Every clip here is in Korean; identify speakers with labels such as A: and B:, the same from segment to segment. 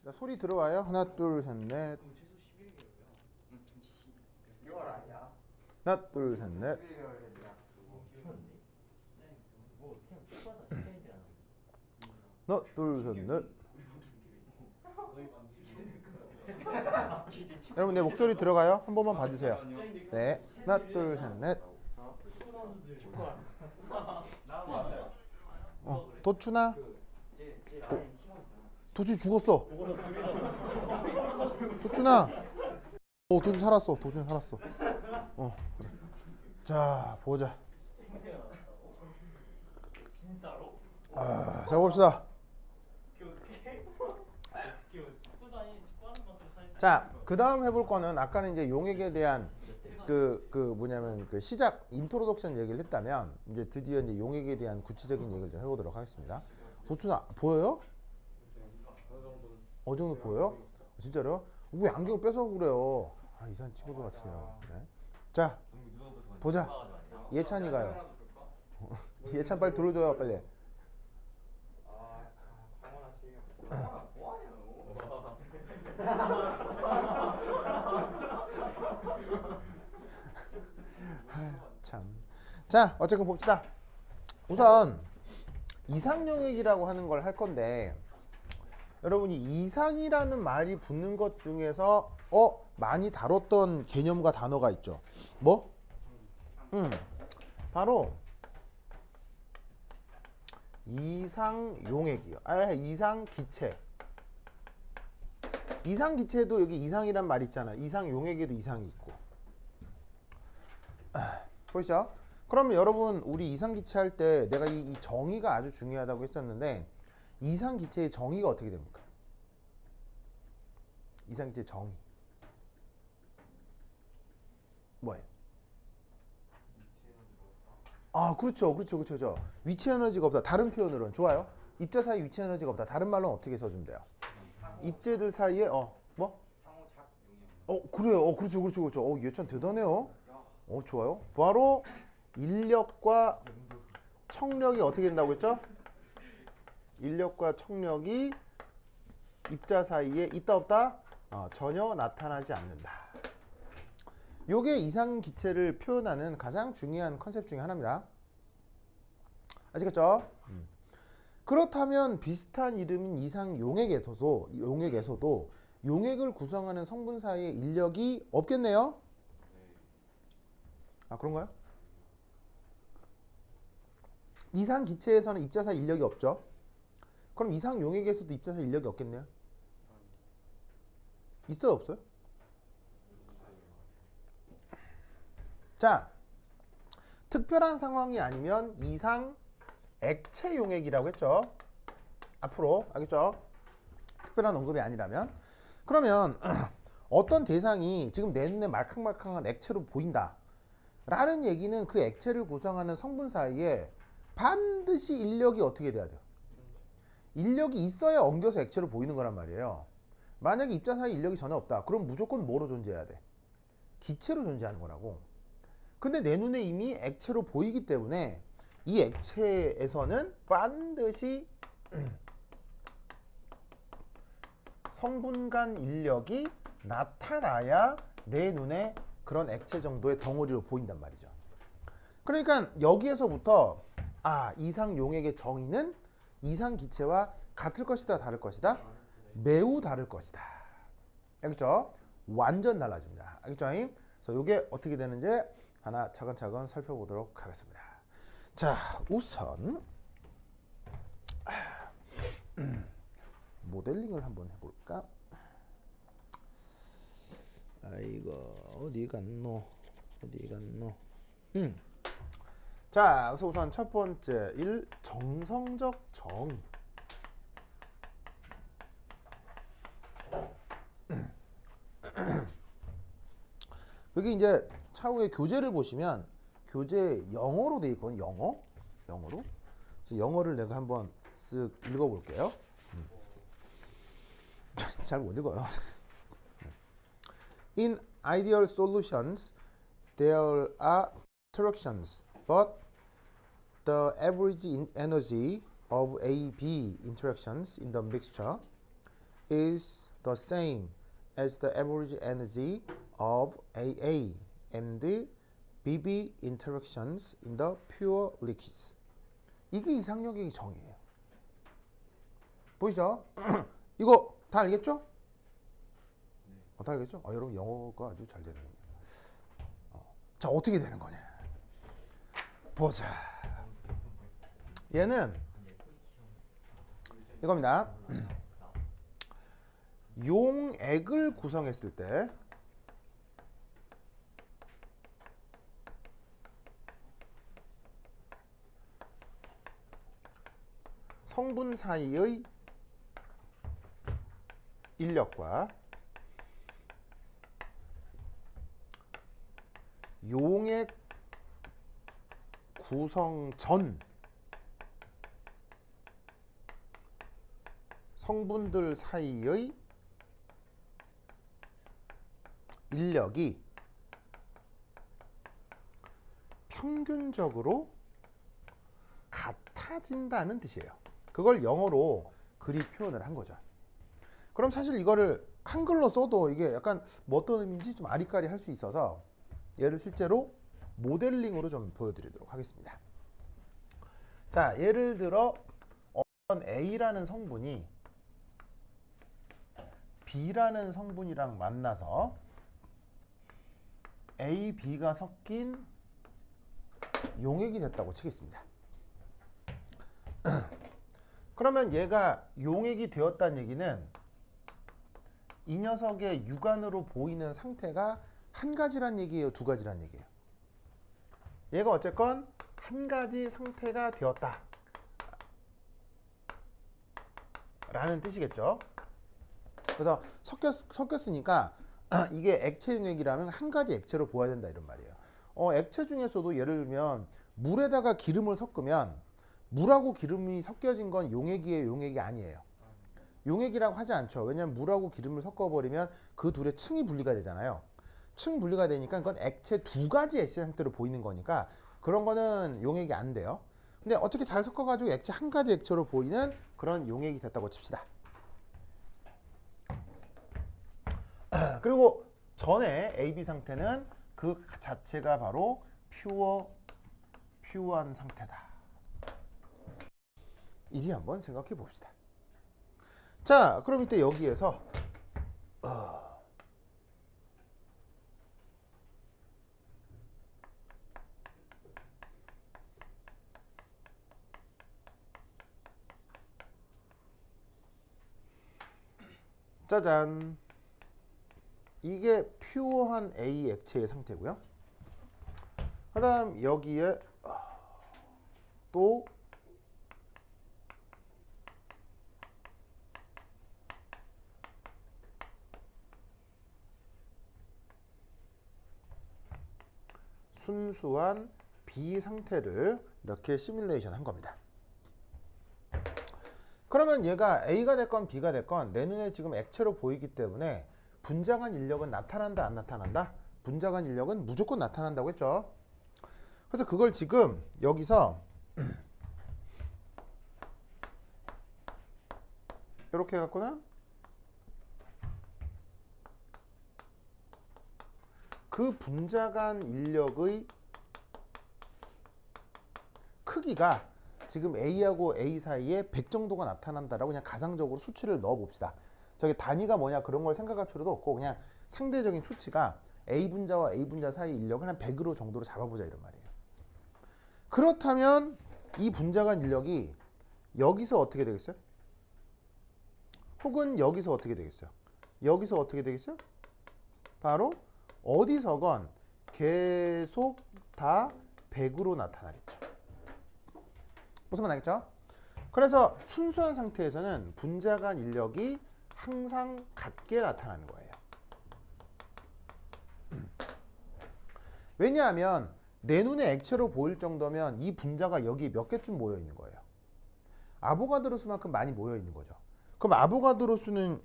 A: 자, 소리 들어와요? 하나, 둘, 셋, 넷.
B: 최소 11개월이야. 전치
C: 6개월 아니야?
A: 하나, 둘, 셋, 넷.
C: 11개월 됐냐?
B: 뭐 그냥 똑바다 시간이야.
A: 하나, 둘, 셋, 넷. 여러분 내 목소리 들어가요? 한 번만 봐주세요. 네. 하나, 둘, 셋, 넷. 도춘아? 도춘 죽었어. 도춘아. 도춘 살았어. 도춘 살았어. 그래. 자, 보자.
B: 진짜로?
A: 자, 봅시다. 자, 그 다음 해볼 거는 아까는 이제 용액에 대한 뭐냐면 그 시작 인트로덕션 얘기를 했다면 이제 드디어 이제 용액에 대한 구체적인 얘기를 좀 해보도록 하겠습니다. 도춘아 보여요? 어느 정도 보여요? 진짜로요? 왜 안경을 뺏어 그래요? 아, 이상한 친구들 같으네요. 네. 자, 보자. 예찬이 가요. 예찬 빨리 들어줘요, 빨리.
C: 방문하 시간이 없어.
A: 참. 자, 어쨌건 봅시다. 우선 이상용액이라고 하는 걸 할 건데 여러분이 이상이라는 말이 붙는 것 중에서 많이 다뤘던 개념과 단어가 있죠. 뭐? 바로 이상용액이요. 이상기체. 이상기체도 여기 이상이란 말 있잖아. 이상용액에도 이상이 있고. 보이시죠? 그러면 여러분 우리 이상기체 할 때 내가 이 정의가 아주 중요하다고 했었는데 이상기체의 정의가 어떻게 됩니까? 이상기체의 정의 뭐예요? 아, 그렇죠. 위치 에너지가 없다. 다른 표현으로는 좋아요. 입자 사이 위치 에너지가 없다. 다른 말로는 어떻게 써주면 돼요? 입자들 사이에 뭐?
C: 상호작용이요.
A: 그래요. 그렇죠. 예찬 대단해요. 좋아요. 바로 인력과 청력이 어떻게 된다고 했죠? 인력과 청력이 입자 사이에 있다 없다? 전혀 나타나지 않는다. 요게 이상기체를 표현하는 가장 중요한 컨셉 중에 하나입니다. 아시겠죠? 그렇다면 비슷한 이름인 이상용액에서도 용액을 구성하는 성분 사이에 인력이 없겠네요? 그런가요? 이상기체에서는 입자 사이 인력이 없죠? 그럼 이상용액에서도 입자 사이 인력이 없겠네요? 있어요, 없어요? 자, 특별한 상황이 아니면 이상 액체 용액이라고 했죠. 앞으로 알겠죠? 특별한 언급이 아니라면. 그러면 어떤 대상이 지금 내 눈에 말캉말캉한 액체로 보인다 라는 얘기는 그 액체를 구성하는 성분 사이에 반드시 인력이 어떻게 돼야 돼요? 인력이 있어야 엉겨서 액체로 보이는 거란 말이에요. 만약에 입자 사이 인력이 전혀 없다. 그럼 무조건 뭐로 존재해야 돼? 기체로 존재하는 거라고. 근데 내 눈에 이미 액체로 보이기 때문에 이 액체에서는 반드시 성분 간 인력이 나타나야 내 눈에 그런 액체 정도의 덩어리로 보인단 말이죠. 그러니까 여기에서부터 이상용액의 정의는 이상기체와 같을 것이다, 다를 것이다? 매우 다를 것이다. 알겠죠? 완전 달라집니다. 알겠죠? 그래서 이게 어떻게 되는지 하나 차근차근 살펴보도록 하겠습니다. 자, 우선 모델링을 한번 해볼까? 이거 어디 갔노? 자, 그래서 우선 첫 번째 정성적 정의. 여기 이제 차후에 교재를 보시면 교재 영어로 돼 있거든요. 영어로. 그래서 영어를 내가 한번 쓱 읽어볼게요. 잘 못 읽어요. In ideal solutions, there are interactions, but the average energy of A, B interactions in the mixture is the same as the average energy of AA and BB interactions in the pure liquids. 이게 이상역의 정의예요. 보이죠? 이거 다 알겠죠? 다 알겠죠? 여러분 영어가 아주 잘 되는 거예요. 자, 어떻게 되는 거냐? 보자. 얘는 이겁니다. 용액을 구성했을 때 성분 사이의 인력과 용액 구성 전 성분들 사이의 인력이 평균적으로 같아진다는 뜻이에요. 그걸 영어로 글이 표현을 한 거죠. 그럼 사실 이거를 한글로 써도 이게 약간 뭐 어떤 의미인지 좀 아리까리 할 수 있어서 얘를 실제로 모델링으로 좀 보여드리도록 하겠습니다. 자, 예를 들어 어떤 A라는 성분이 B라는 성분이랑 만나서 A, B가 섞인 용액이 됐다고 치겠습니다. 그러면 얘가 용액이 되었다는 얘기는 이 녀석의 육안으로 보이는 상태가 한 가지란 얘기예요, 두 가지란 얘기예요? 얘가 어쨌건 한 가지 상태가 되었다 라는 뜻이겠죠. 그래서 섞였으니까 이게 액체 용액이라면 한 가지 액체로 보아야 된다 이런 말이에요. 액체 중에서도 예를 들면 물에다가 기름을 섞으면 물하고 기름이 섞여진 건 용액이에요, 용액이 아니에요? 용액이라고 하지 않죠. 왜냐하면 물하고 기름을 섞어버리면 그 둘의 층이 분리가 되잖아요. 층 분리가 되니까 그건 액체 두 가지 액체 상태로 보이는 거니까 그런 거는 용액이 안 돼요. 근데 어떻게 잘 섞어가지고 액체 한 가지 액체로 보이는 그런 용액이 됐다고 칩시다. 그리고 전에 AB 상태는 그 자체가 바로 퓨어한 상태다. 이리 한번 생각해 봅시다. 자, 그럼 이때 여기에서 짜잔, 이게 퓨어한 A 액체의 상태고요. 그 다음 여기에 또 순수한 B 상태를 이렇게 시뮬레이션 한 겁니다. 그러면 얘가 A가 됐건 B가 됐건 내 눈에 지금 액체로 보이기 때문에 분자간 인력은 나타난다, 안 나타난다? 분자간 인력은 무조건 나타난다고 했죠. 그래서 그걸 지금 여기서 이렇게 해갖고는 그 분자간 인력의 크기가 지금 A하고 A 사이에 100 정도가 나타난다라고 그냥 가상적으로 수치를 넣어 봅시다. 저기 단위가 뭐냐 그런 걸 생각할 필요도 없고 그냥 상대적인 수치가 A 분자와 A 분자 사이 인력을 한 100으로 정도로 잡아보자 이런 말이에요. 그렇다면 이 분자간 인력이 여기서 어떻게 되겠어요? 혹은 여기서 어떻게 되겠어요? 여기서 어떻게 되겠어요? 바로 어디서건 계속 다 100으로 나타나겠죠. 무슨 말 알겠죠? 그래서 순수한 상태에서는 분자간 인력이 항상 같게 나타나는 거예요. 왜냐하면 내 눈에 액체로 보일 정도면 이 분자가 여기 몇 개쯤 모여 있는 거예요. 아보가드로 수만큼 많이 모여 있는 거죠. 그럼 아보가드로 수는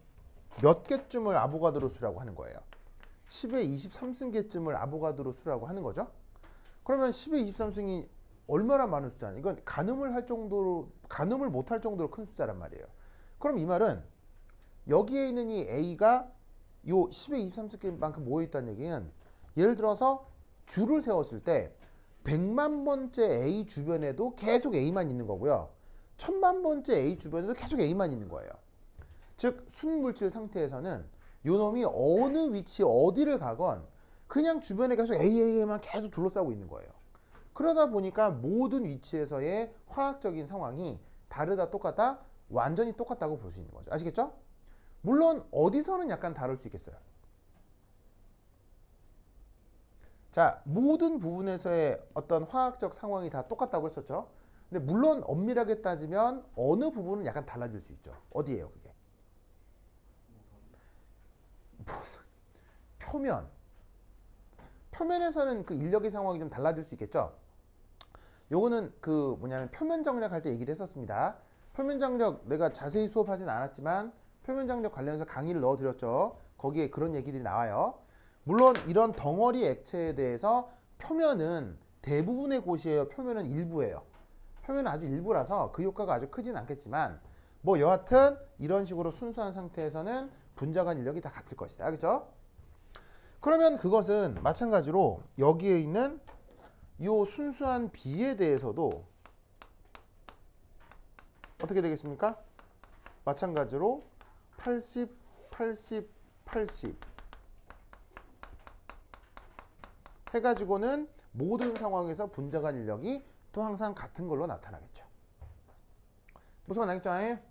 A: 몇 개쯤을 아보가드로 수라고 하는 거예요? 10의 23승계쯤을 아보가드로 수라고 하는 거죠. 그러면 10의 23승이 얼마나 많은 숫자냐? 이건 가늠을 못 할 정도로 큰 숫자란 말이에요. 그럼 이 말은 여기에 있는 이 A가 요 10의 23세끼만큼 모여있다는 얘기는 예를 들어서 줄을 세웠을 때 100만 번째 A 주변에도 계속 A만 있는 거고요. 1000만 번째 A 주변에도 계속 A만 있는 거예요. 즉 순물질 상태에서는 요 놈이 어느 위치 어디를 가건 그냥 주변에 계속 A만 계속 둘러싸고 있는 거예요. 그러다 보니까 모든 위치에서의 화학적인 상황이 다르다 똑같다 완전히 똑같다고 볼 수 있는 거죠. 아시겠죠? 물론 어디서는 약간 다를 수 있겠어요. 자, 모든 부분에서의 어떤 화학적 상황이 다 똑같다고 했었죠. 근데 물론 엄밀하게 따지면 어느 부분은 약간 달라질 수 있죠. 어디예요, 그게? 표면. 표면에서는 그 인력의 상황이 좀 달라질 수 있겠죠. 요거는 그 뭐냐면 표면 장력 할 때 얘기를 했었습니다. 표면 장력 내가 자세히 수업하진 않았지만 표면 장력 관련해서 강의를 넣어드렸죠. 거기에 그런 얘기들이 나와요. 물론 이런 덩어리 액체에 대해서 표면은 대부분의 곳이에요. 표면은 일부예요. 표면은 아주 일부라서 그 효과가 아주 크진 않겠지만 뭐 여하튼 이런 식으로 순수한 상태에서는 분자간 인력이 다 같을 것이다. 알겠죠? 그러면 그것은 마찬가지로 여기에 있는 이 순수한 B에 대해서도 어떻게 되겠습니까? 마찬가지로 80, 80, 80 해가지고는 모든 상황에서 분자간 인력이 또 항상 같은 걸로 나타나겠죠. 무슨 말 나겠죠?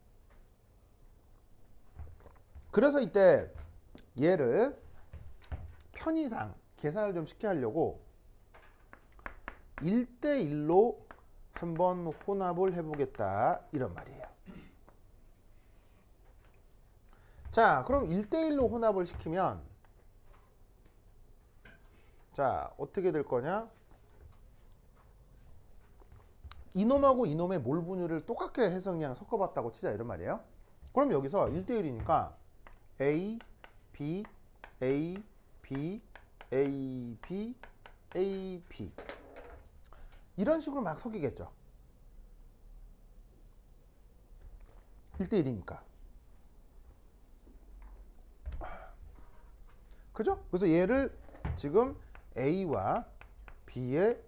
A: 그래서 이때 얘를 편의상 계산을 좀 쉽게 하려고 1대1로 한번 혼합을 해보겠다 이런 말이에요. 자, 그럼 1대1로 혼합을 시키면 자, 어떻게 될 거냐? 이놈하고 이놈의 몰 분율을 똑같게 해서 그냥 섞어봤다고 치자 이런 말이에요. 그럼 여기서 1대1이니까 A, B, A, B, A, B, A, B 이런 식으로 막 섞이겠죠. 1대1이니까. 그죠? 그래서 얘를 지금 A와 B의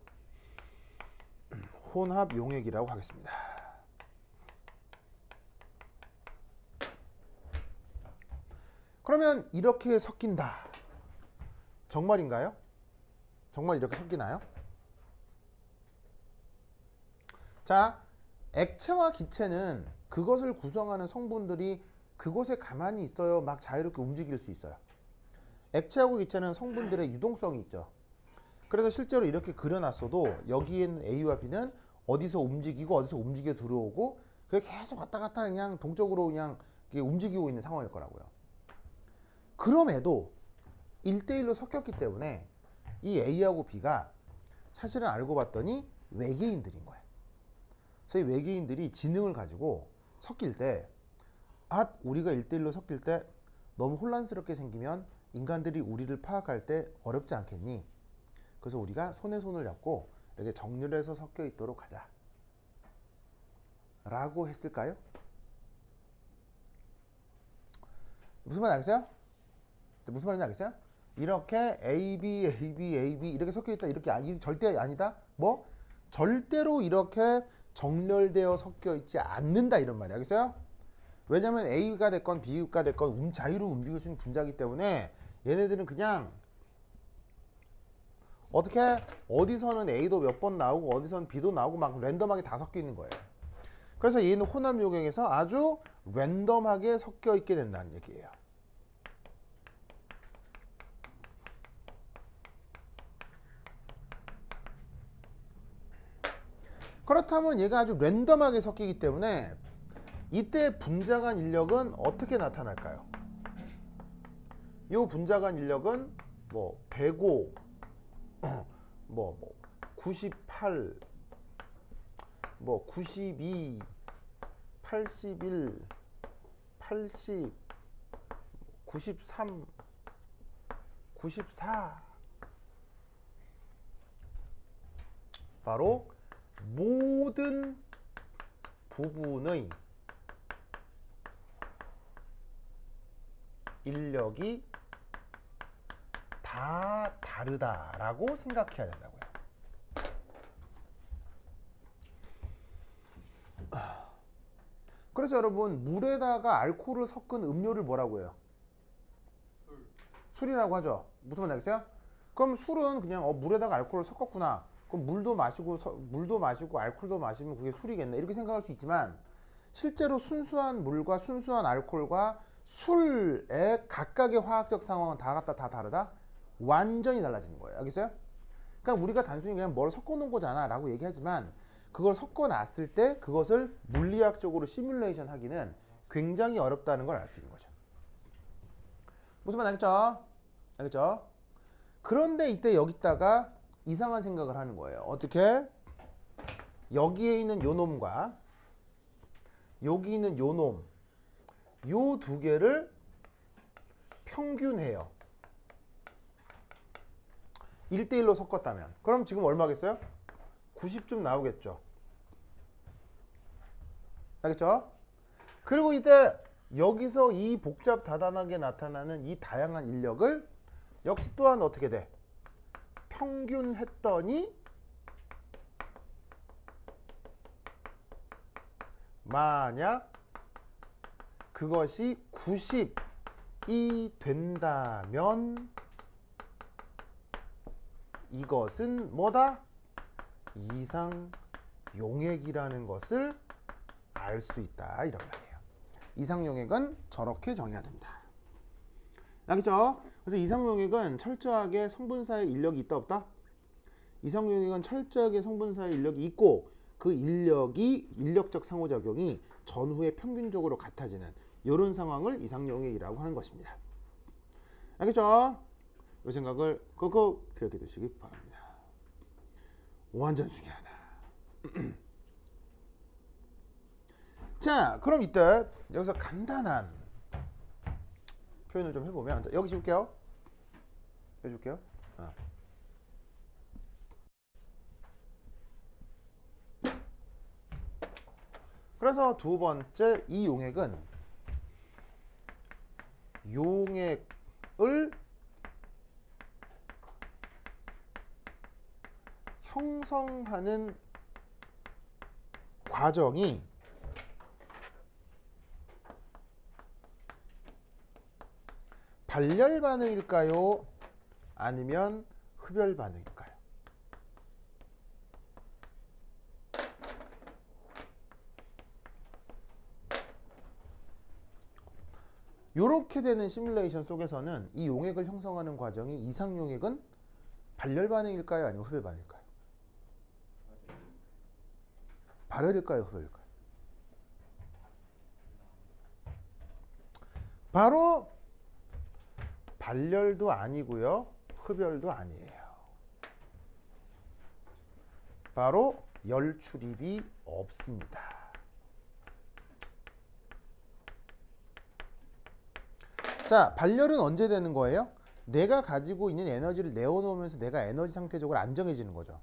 A: 혼합 용액이라고 하겠습니다. 그러면 이렇게 섞인다. 정말인가요? 정말 이렇게 섞이나요? 자, 액체와 기체는 그것을 구성하는 성분들이 그곳에 가만히 있어요. 막 자유롭게 움직일 수 있어요. 액체하고 기체는 성분들의 유동성이 있죠. 그래서 실제로 이렇게 그려놨어도 여기에 있는 A와 B는 어디서 움직이고 어디서 움직여 들어오고 그게 계속 왔다 갔다 그냥 동적으로 그냥 움직이고 있는 상황일 거라고요. 그럼에도 1대1로 섞였기 때문에 이 A하고 B가 사실은 알고 봤더니 외계인들인 거예요. 그래서 이 외계인들이 지능을 가지고 섞일 때 우리가 1대1로 섞일 때 너무 혼란스럽게 생기면 인간들이 우리를 파악할 때 어렵지 않겠니? 그래서 우리가 손에 손을 잡고 이렇게 정렬해서 섞여 있도록 하자 라고 했을까요? 무슨 말인지 알겠어요? 무슨 말인지 알겠어요? 이렇게 A, B, A, B, A, B 이렇게 섞여 있다 이렇게 절대 아니다? 뭐? 절대로 이렇게 정렬되어 섞여 있지 않는다 이런 말이야. 알겠어요? 왜냐면 A가 됐건 B가 됐건 자유로 움직일 수 있는 분자이기 때문에 얘네들은 그냥 어떻게 어디서는 A도 몇 번 나오고 어디서는 B도 나오고 막 랜덤하게 다 섞여 있는 거예요. 그래서 얘는 혼합 요격에서 아주 랜덤하게 섞여 있게 된다는 얘기예요. 그렇다면 얘가 아주 랜덤하게 섞이기 때문에 이때 분자간 인력은 어떻게 나타날까요? 이 분자간 인력은 뭐 105, 98, 92, 81, 80, 93, 94 바로 모든 부분의 인력이 다 다르다라고 생각해야 된다고요. 그래서 여러분 물에다가 알코올을 섞은 음료를 뭐라고 해요? 술이라고 하죠. 무슨 말 알겠어요? 그럼 술은 그냥 물에다가 알코올을 섞었구나. 그럼 물도 마시고 알코올도 마시면 그게 술이겠네. 이렇게 생각할 수 있지만 실제로 순수한 물과 순수한 알코올과 술의 각각의 화학적 상황은 다 같다 다 다르다? 완전히 달라지는 거예요. 알겠어요? 그러니까 우리가 단순히 그냥 뭘 섞어 놓은 거잖아 라고 얘기하지만 그걸 섞어 놨을 때 그것을 물리학적으로 시뮬레이션 하기는 굉장히 어렵다는 걸 알 수 있는 거죠. 무슨 말 알겠죠? 알겠죠? 그런데 이때 여기다가 이상한 생각을 하는 거예요. 어떻게? 여기에 있는 요 놈과 여기 있는 요 놈, 요 두 개를 평균해요. 1대1로 섞었다면. 그럼 지금 얼마겠어요? 90쯤 나오겠죠. 알겠죠? 그리고 이때 여기서 이 복잡 다단하게 나타나는 이 다양한 인력을 역시 또한 어떻게 돼? 평균했더니 만약 그것이 90이 된다면 이것은 뭐다? 이상 용액이라는 것을 알 수 있다 이런 말이에요. 이상 용액은 저렇게 정의해야 됩니다. 알겠죠? 그래서 이상 용액은 철저하게 성분사의 인력이 있다 없다? 이상 용액은 철저하게 성분사의 인력이 있고 그 인력이 인력적 상호작용이 전후에 평균적으로 같아지는 이런 상황을 이상 용액이라고 하는 것입니다. 알겠죠? 이 생각을 꼭 기억해 두시기 바랍니다. 완전 중요하다. 자, 그럼 이때 여기서 간단한 표현을 좀 해보면 자, 여기 줄게요. 여기 줄게요. 그래서 두 번째 이 용액은 용액을 형성하는 과정이 발열 반응일까요? 아니면 흡열 반응일까요? 이렇게 되는 시뮬레이션 속에서는 이 용액을 형성하는 과정이 이상 용액은 발열 반응일까요? 아니면 흡열 반응일까요? 발열일까요? 흡열일까요? 바로 발열도 아니고요. 흡열도 아니에요. 바로 열 출입이 없습니다. 자, 발열은 언제 되는 거예요? 내가 가지고 있는 에너지를 내어놓으면서 내가 에너지 상태적으로 안정해지는 거죠.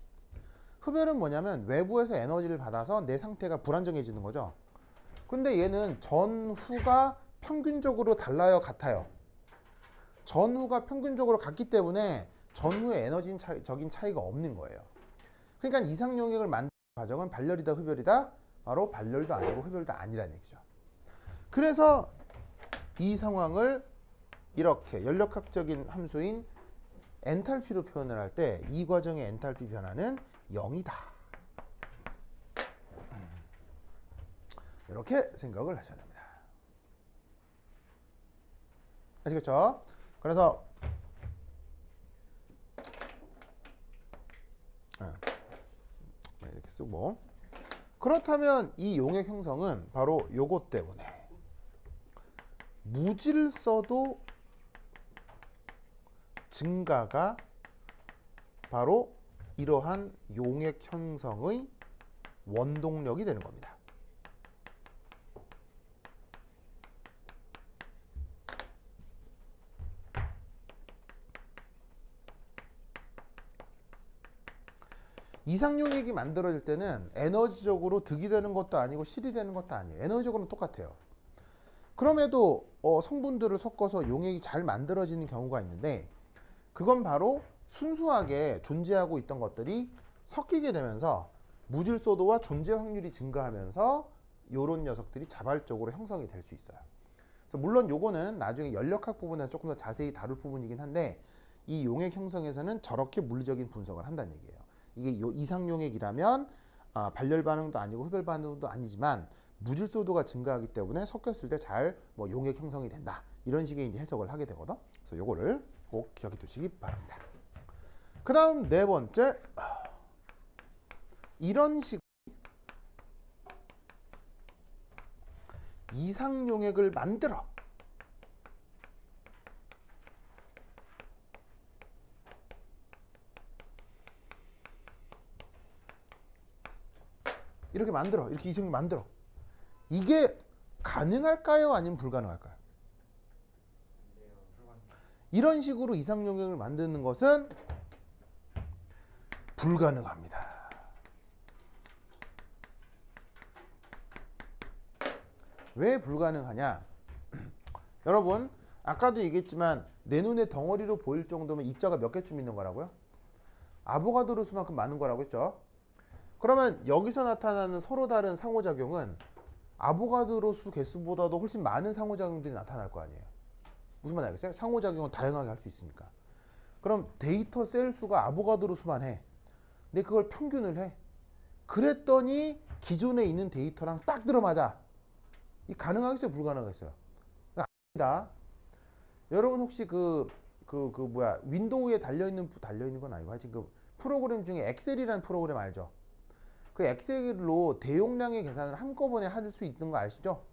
A: 흡열은 뭐냐면 외부에서 에너지를 받아서 내 상태가 불안정해지는 거죠. 근데 얘는 전후가 평균적으로 달라요, 같아요? 전후가 평균적으로 같기 때문에 전후의 에너지적인 차이가 없는 거예요. 그러니까 이상 용액을 만드는 과정은 발열이다, 흡열이다? 바로 발열도 아니고 흡열도 아니라는 얘기죠. 그래서 이 상황을 이렇게 연력학적인 함수인 엔탈피로 표현을 할 때 이 과정의 엔탈피 변화는 0이다. 이렇게 생각을 하셔야 됩니다. 아시겠죠? 그래서 이렇게 쓰고 그렇다면 이 용액 형성은 바로 요것 때문에 무질서도 증가가 바로 이러한 용액 형성의 원동력이 되는 겁니다. 이상 용액이 만들어질 때는 에너지적으로 득이 되는 것도 아니고 실이 되는 것도 아니에요. 에너지적으로는 똑같아요. 그럼에도 성분들을 섞어서 용액이 잘 만들어지는 경우가 있는데 그건 바로 순수하게 존재하고 있던 것들이 섞이게 되면서 무질소도와 존재 확률이 증가하면서 이런 녀석들이 자발적으로 형성이 될 수 있어요. 그래서 물론 요거는 나중에 연력학 부분에서 조금 더 자세히 다룰 부분이긴 한데 이 용액 형성에서는 저렇게 물리적인 분석을 한다는 얘기예요. 이게 이상 용액이라면 발열 반응도 아니고 흡열 반응도 아니지만 무질소도가 증가하기 때문에 섞였을 때 잘 뭐 용액 형성이 된다. 이런 식의 이제 해석을 하게 되거든. 그래서 요거를 꼭 기억해 두시기 바랍니다. 그 다음 네 번째, 이런 식 이상 용액을 만들어 이렇게 만들어 이렇게 이상용 만들어 이게 가능할까요? 아니면 불가능할까요? 이런 식으로 이상 용액을 만드는 것은 불가능합니다. 왜 불가능하냐? 여러분 아까도 얘기했지만 내 눈에 덩어리로 보일 정도면 입자가 몇 개쯤 있는 거라고요? 아보가드로 수만큼 많은 거라고 했죠. 그러면 여기서 나타나는 서로 다른 상호작용은 아보가드로 수 개수보다도 훨씬 많은 상호작용들이 나타날 거 아니에요. 무슨 말 알겠어요? 상호작용은 다양하게 할 수 있으니까. 그럼 데이터 셀 수가 아보가드로 수만 해. 근데 그걸 평균을 해. 그랬더니 기존에 있는 데이터랑 딱 들어맞아. 이 가능하겠어요? 불가능하겠어요? 아니다. 여러분 혹시 윈도우에 달려있는 건 아니고 하여튼 그 프로그램 중에 엑셀이라는 프로그램 알죠? 그 엑셀로 대용량의 계산을 한꺼번에 할 수 있는 거 아시죠?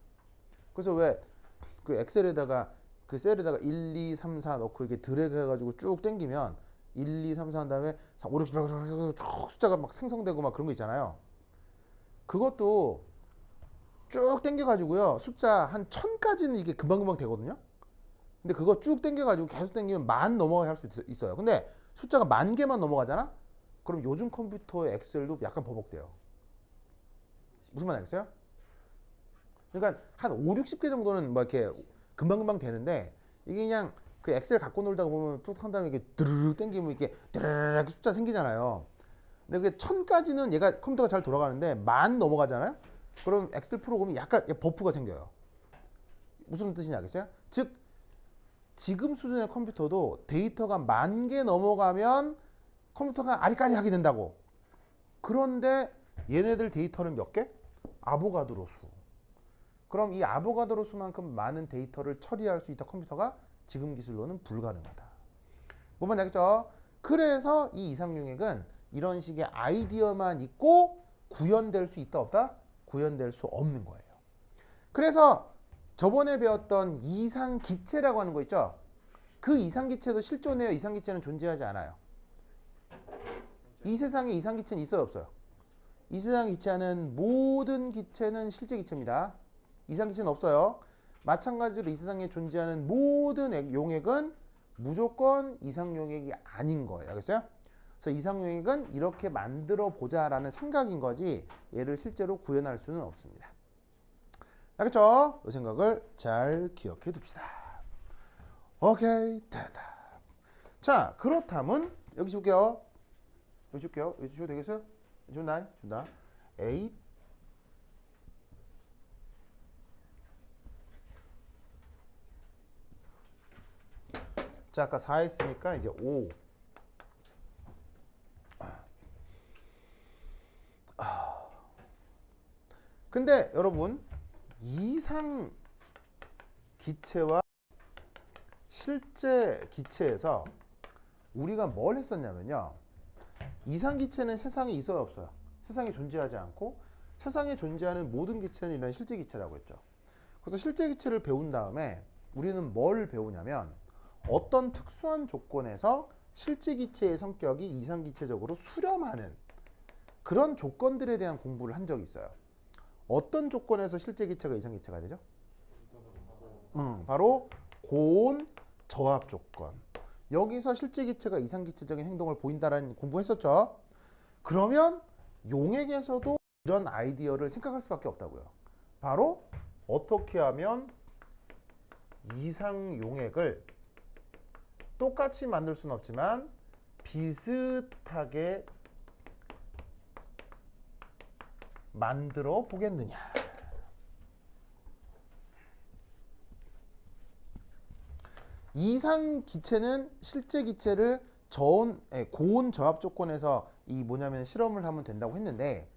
A: 그래서 왜 그 엑셀에다가 그 셀에다가 1, 2, 3, 4 넣고 이렇게 드래그 해가지고 쭉 당기면 1, 2, 3, 4 한 다음에 4, 5, 6, 7, 8, 9, 10 해서 쭉 숫자가 막 생성되고 막 그런 거 있잖아요. 그것도 쭉 당겨가지고요. 숫자 한 1000까지는 이게 금방금방 되거든요. 근데 그거 쭉 당겨가지고 계속 당기면 10,000 넘어가게 할 수 있어요. 근데 숫자가 10,000개만 넘어가잖아? 그럼 요즘 컴퓨터의 엑셀도 약간 버벅대요. 무슨 말 알겠어요? 그러니까 한 5, 60개 정도는 뭐 이렇게 금방금방 되는데 이게 그냥 그 엑셀 갖고 놀다가 보면 뚝 한 다음에 이렇게 드르륵 당기면 이렇게 드르륵 숫자 생기잖아요. 근데 그게 1000까지는 얘가 컴퓨터가 잘 돌아가는데 10,000 넘어가잖아요? 그럼 엑셀 프로그램이 약간 버프가 생겨요. 무슨 뜻인지 알겠어요? 즉 지금 수준의 컴퓨터도 데이터가 10,000개 넘어가면 컴퓨터가 아리까리하게 된다고. 그런데 얘네들 데이터는 몇 개? 아보가드로 수. 그럼 이 아보가드로 수만큼 많은 데이터를 처리할 수 있던 컴퓨터가 지금 기술로는 불가능하다. 뭔 말인지 알겠죠? 그래서 이 이상 용액은 이런 식의 아이디어만 있고 구현될 수 있다 없다? 구현될 수 없는 거예요. 그래서 저번에 배웠던 이상기체라고 하는 거 있죠? 그 이상기체도 실존해요? 이상기체는 존재하지 않아요? 이 세상에 이상기체는 있어요 없어요? 이 세상 기체하는 모든 기체는 실제 기체입니다. 이상기체는 없어요. 마찬가지로 이 세상에 존재하는 모든 용액은 무조건 이상용액이 아닌 거예요. 알겠어요? 그래서 이상용액은 이렇게 만들어 보자라는 생각인 거지 얘를 실제로 구현할 수는 없습니다. 알겠죠? 이 생각을 잘 기억해 둡시다. 오케이, 됐다. 자, 그렇다면 여기 줄게요. 여기 줄게요. 여기 주셔도 되겠어요? 준다. 준다. 8 자, 아까 4 했으니까 이제 5. 근데 여러분 이상 기체와 실제 기체에서 우리가 뭘 했었냐면요. 이상 기체는 세상에 있어요 없어요? 세상에 존재하지 않고 세상에 존재하는 모든 기체는 이런 실제 기체라고 했죠. 그래서 실제 기체를 배운 다음에 우리는 뭘 배우냐면 어떤 특수한 조건에서 실제 기체의 성격이 이상 기체적으로 수렴하는 그런 조건들에 대한 공부를 한 적이 있어요. 어떤 조건에서 실제 기체가 이상 기체가 되죠? 바로 고온 저압 조건. 여기서 실제 기체가 이상 기체적인 행동을 보인다라는 공부했었죠. 그러면 용액에서도 이런 아이디어를 생각할 수밖에 없다고요. 바로 어떻게 하면 이상 용액을 똑같이 만들 수는 없지만 비슷하게 만들어 보겠느냐. 이상 기체는 실제 기체를 고온 저압 조건에서 이 뭐냐면 실험을 하면 된다고 했는데,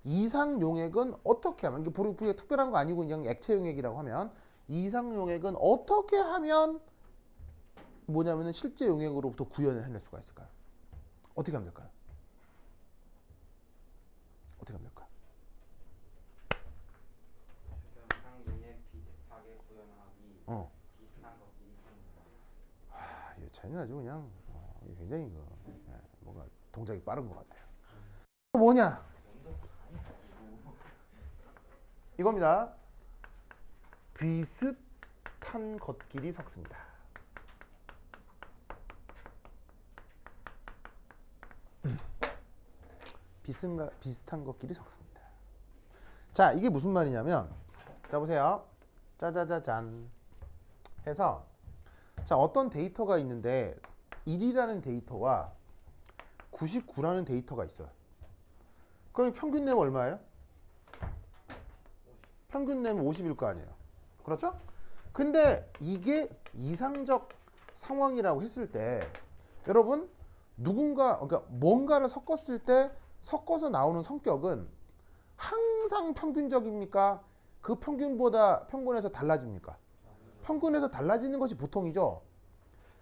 A: 이상 용액은 어떻게 하면, 이게 보기에 특별한 거 아니고 그냥 액체 용액이라고 하면, 이상 용액은 어떻게 하면 뭐냐면 실제 용액으로부터 구현을 해낼 수가 있을까요? 어떻게 하면 될까요? 어떻게 하면 될까요?
C: 이상 용액 비슷하게 구현하기. 비슷한 것끼리 생긴다.
A: 이 차이는 아주 그냥 이게 굉장히 뭔가 동작이 빠른 것 같아요. 뭐냐? 이겁니다. 비슷한 것끼리 섞습니다. 비슷한 것끼리 섞습니다. 자, 이게 무슨 말이냐면, 자 보세요. 짜자자잔 해서, 자 어떤 데이터가 있는데 1이라는 데이터와 99라는 데이터가 있어요. 그럼 평균 내면 얼마예요? 평균 내면 50일 거 아니에요. 그렇죠? 근데 이게 이상적 상황이라고 했을 때, 여러분 그러니까 뭔가를 섞었을 때 섞어서 나오는 성격은 항상 평균적입니까? 그 평균에서 달라집니까? 평균에서 달라지는 것이 보통이죠.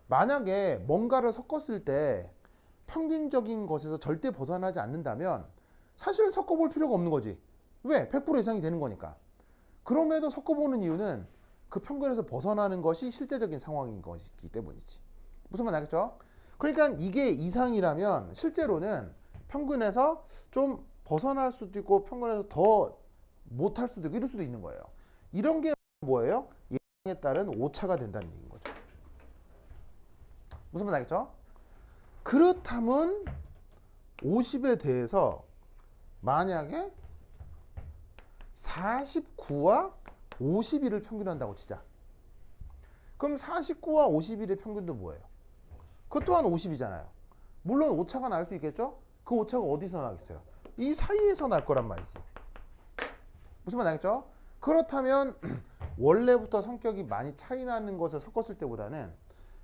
A: 만약에 뭔가를 섞었을 때 평균적인 것에서 절대 벗어나지 않는다면 사실 섞어볼 필요가 없는 거지. 왜? 100% 이상이 되는 거니까. 그럼에도 섞어보는 이유는 그 평균에서 벗어나는 것이 실제적인 상황인 것이기 때문이지. 무슨 말 알겠죠? 그러니까 이게 이상이라면 실제로는 평균에서 좀 벗어날 수도 있고 평균에서 더 못할 수도 있고 이럴 수도 있는 거예요. 이런 게 뭐예요? 예상에 따른 오차가 된다는 얘기인 거죠. 무슨 말 알겠죠? 그렇다면 50에 대해서 만약에 49와 51을 평균한다고 치자. 그럼 49와 51의 평균도 뭐예요? 그것 또한 50이잖아요. 물론 오차가 날 수 있겠죠? 그 오차가 어디서 나겠어요? 이 사이에서 날 거란 말이지. 무슨 말 알겠죠? 그렇다면 원래부터 성격이 많이 차이 나는 것을 섞었을 때보다는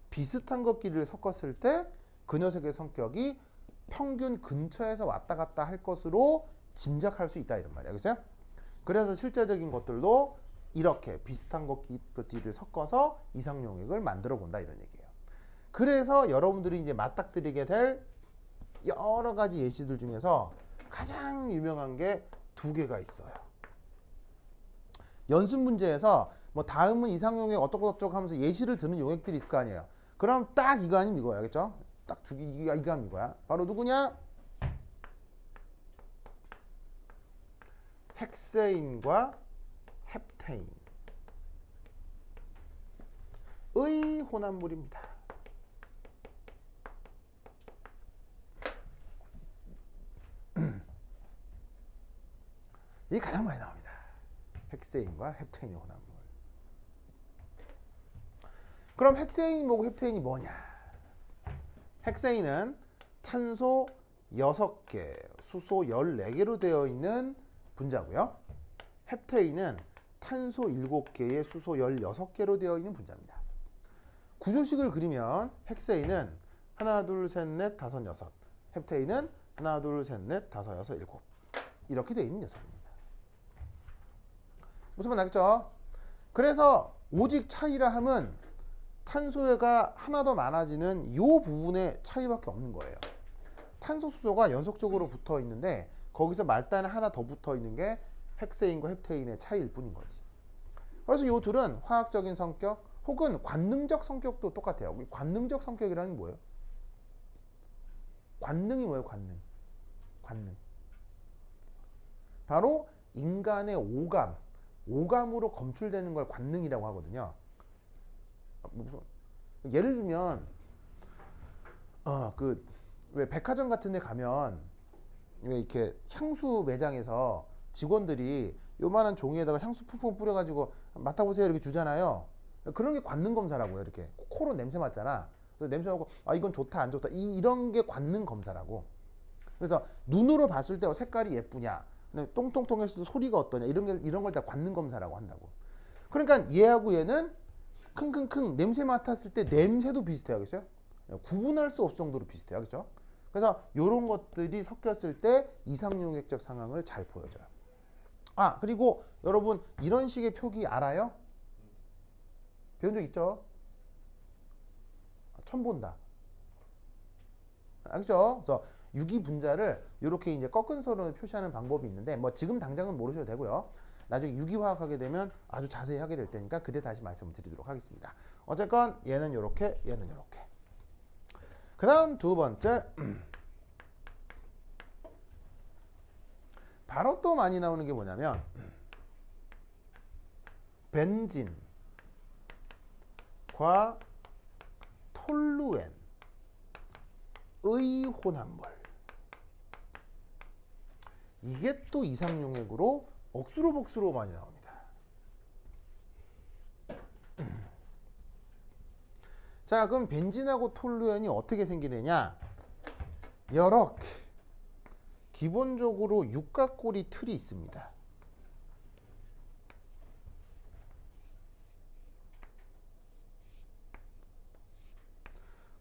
A: 비슷한 것끼리를 섞었을 때 그 녀석의 성격이 평균 근처에서 왔다 갔다 할 것으로 짐작할 수 있다 이런 말이야. 알겠어요? 그래서 실제적인 것들도 이렇게 비슷한 것끼리를 섞어서 이상 용액을 만들어 본다 이런 얘기예요. 그래서 여러분들이 이제 맞닥뜨리게 될 여러 가지 예시들 중에서 가장 유명한 게 두 개가 있어요. 연습 문제에서 뭐 다음은 이상 용액 어쩌고저쩌고 하면서 예시를 드는 용액들이 있을 거 아니에요. 그럼 딱 이거 아니면 이거야. 알겠죠? 딱 두 개, 이거 하면 이거야. 바로 누구냐? 헥세인과 헵테인 의 혼합물입니다. 이게 가장 많이 나옵니다. 헥세인과 헵테인의 혼합물. 그럼 헥세인이 뭐고 헵테인이 뭐냐? 헥세인은 탄소 6개, 수소 14개로 되어 있는 분자고요. 헵테인은 탄소 7개에 수소 16개로 되어 있는 분자입니다. 구조식을 그리면 헥세인은 하나, 둘, 셋, 넷, 다섯, 여섯. 헵테인은 하나, 둘, 셋, 넷, 다섯, 여섯, 일곱. 이렇게 되어 있는 녀석입니다. 무슨 말 알겠죠? 그래서 오직 차이라 함은 탄소가 하나 더 많아지는 이 부분의 차이밖에 없는 거예요. 탄소 수소가 연속적으로 붙어 있는데 거기서 말단에 하나 더 붙어 있는 게 헥세인과 헵테인의 차이일 뿐인 거지. 그래서 이 둘은 화학적인 성격 혹은 관능적 성격도 똑같아요. 관능적 성격이라는 게 뭐예요? 관능이 뭐예요? 관능. 바로 인간의 오감으로 검출되는 걸 관능이라고 하거든요. 예를 들면 왜 백화점 같은 데 가면 왜 이렇게 향수 매장에서 직원들이 요만한 종이에다가 향수 푹푹 뿌려가지고 맡아보세요 이렇게 주잖아요. 그런 게 관능 검사라고요. 이렇게 코로 냄새 맡잖아. 그래서 냄새 맡고 아 이건 좋다 안 좋다 이런 게 관능 검사라고. 그래서 눈으로 봤을 때 색깔이 예쁘냐, 똥똥똥했을 때 소리가 어떠냐 이런 걸 다 관능 검사라고 한다고. 그러니까 얘하고 얘는 킁킁킁 냄새 맡았을 때 냄새도 비슷해요, 알겠어요? 구분할 수 없을 정도로 비슷해요, 그렇죠? 그래서 이런 것들이 섞였을 때 이상용액적 상황을 잘 보여줘요. 아 그리고 여러분 이런 식의 표기 알아요? 배운 적 있죠? 처음 본다. 알겠죠? 그래서 유기분자를 이렇게 이제 꺾은 선으로 표시하는 방법이 있는데 뭐 지금 당장은 모르셔도 되고요. 나중에 유기화학 하게 되면 아주 자세히 하게 될 테니까 그때 다시 말씀을 드리도록 하겠습니다. 어쨌건 얘는 이렇게, 얘는 이렇게. 그 다음 두 번째 바로 또 많이 나오는 게 뭐냐면 벤진과 톨루엔의 혼합물. 이게 또 이상용액으로 억수로 복수로 많이 나옵니다. 자, 그럼 벤진하고 톨루엔이 어떻게 생기느냐? 이렇게 기본적으로 육각고리 틀이 있습니다.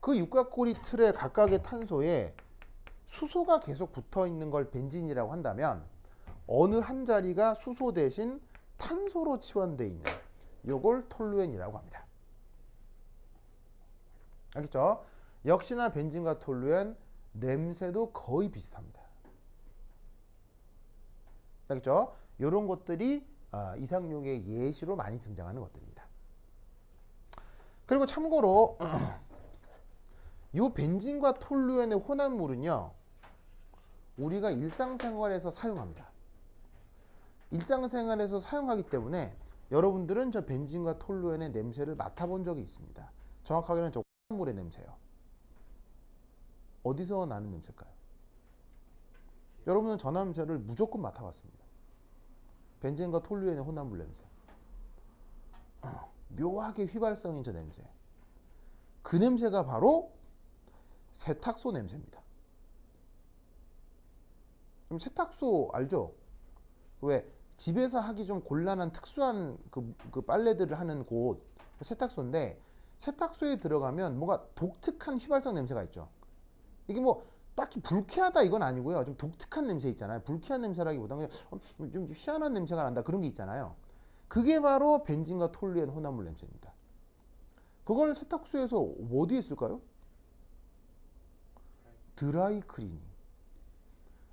A: 그 육각고리 틀의 각각의 탄소에 수소가 계속 붙어 있는 걸 벤진이라고 한다면 어느 한 자리가 수소 대신 탄소로 치환되어 있는 요걸 톨루엔이라고 합니다. 알겠죠? 역시나 벤진과 톨루엔 냄새도 거의 비슷합니다. 알겠죠? 이런 것들이 이상용의 예시로 많이 등장하는 것들입니다. 그리고 참고로 이 벤진과 톨루엔의 혼합물은요, 우리가 일상생활에서 사용합니다. 일상생활에서 사용하기 때문에 여러분들은 저 벤진과 톨루엔의 냄새를 맡아본 적이 있습니다. 정확하게는 저 혼합물의 냄새예요. 어디서 나는 냄새일까요? 여러분은 저 냄새를 무조건 맡아봤습니다. 벤진과 톨루엔의 혼합물 냄새. 묘하게 휘발성인 저 냄새. 그 냄새가 바로 세탁소 냄새입니다. 그럼 세탁소 알죠? 왜 집에서 하기 좀 곤란한 특수한 그 빨래들을 하는 곳 세탁소인데, 세탁소에 들어가면 뭔가 독특한 휘발성 냄새가 있죠. 이게 뭐 딱히 불쾌하다 이건 아니고요. 좀 독특한 냄새 있잖아요. 불쾌한 냄새라기보다는 그냥 좀 희한한 냄새가 난다 그런 게 있잖아요. 그게 바로 벤진과 톨루엔 혼합물 냄새입니다. 그걸 세탁소에서 어디에 쓸까요? 드라이 클리닝.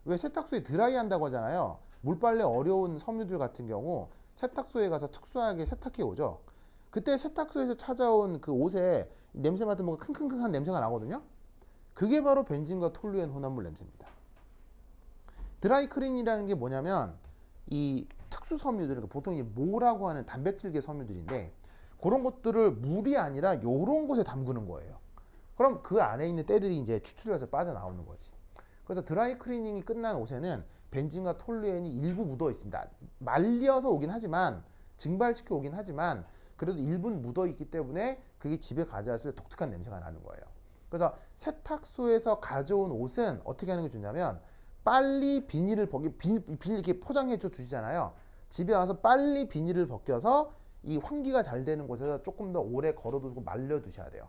A: 왜 세탁소에 드라이 한다고 하잖아요. 물빨래 어려운 섬유들 같은 경우 세탁소에 가서 특수하게 세탁해 오죠. 그때 세탁소에서 찾아온 그 옷에 냄새 맡은 뭔가 킁킁킁한 냄새가 나거든요. 그게 바로 벤진과 톨루엔 혼합물 냄새입니다. 드라이 클린이라는 게 뭐냐면 이 특수 섬유들, 보통 이 모라고 하는 단백질계 섬유들인데 그런 것들을 물이 아니라 요런 곳에 담그는 거예요. 그럼 그 안에 있는 때들이 이제 추출해서 빠져나오는 거지. 그래서 드라이 클리닝이 끝난 옷에는 벤진과 톨루엔이 일부 묻어 있습니다. 말려서 오긴 하지만, 증발시켜 오긴 하지만 그래도 일부는 묻어 있기 때문에 그게 집에 가져왔을 때 독특한 냄새가 나는 거예요. 그래서 세탁소에서 가져온 옷은 어떻게 하는 게 좋냐면 빨리 비닐을 비닐 이렇게 포장해 줘 주시잖아요. 집에 와서 빨리 비닐을 벗겨서 이 환기가 잘 되는 곳에서 조금 더 오래 걸어두고 말려 두셔야 돼요.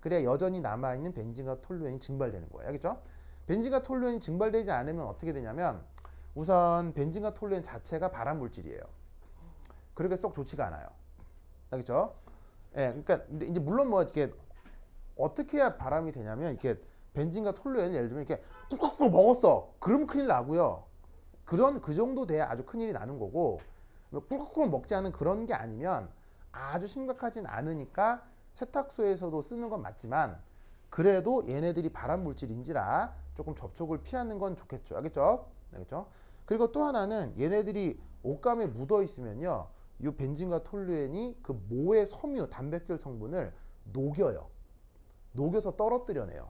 A: 그래야 여전히 남아있는 벤진과 톨루엔이 증발되는 거예요. 알겠죠? 벤진과 톨루엔이 증발되지 않으면 어떻게 되냐면 우선 벤진과 톨루엔 자체가 발암 물질이에요. 그렇게 썩 좋지가 않아요. 알겠죠? 예, 그러니까 이제 물론 뭐 이렇게 어떻게 해야 발암이 되냐면 이렇게 벤진과 톨루엔을 예를 들면 이렇게 꾹꾹 먹었어. 그럼 큰일 나고요. 그 정도 돼야 아주 큰일이 나는 거고, 꿀꿀꿀 먹지 않은 그런 게 아니면 아주 심각하진 않으니까 세탁소에서도 쓰는 건 맞지만 그래도 얘네들이 발암 물질인지라 조금 접촉을 피하는 건 좋겠죠. 알겠죠? 알겠죠? 그리고 또 하나는 얘네들이 옷감에 묻어 있으면요, 이 벤진과 톨루엔이 그 모의 섬유 단백질 성분을 녹여요. 녹여서 떨어뜨려내요.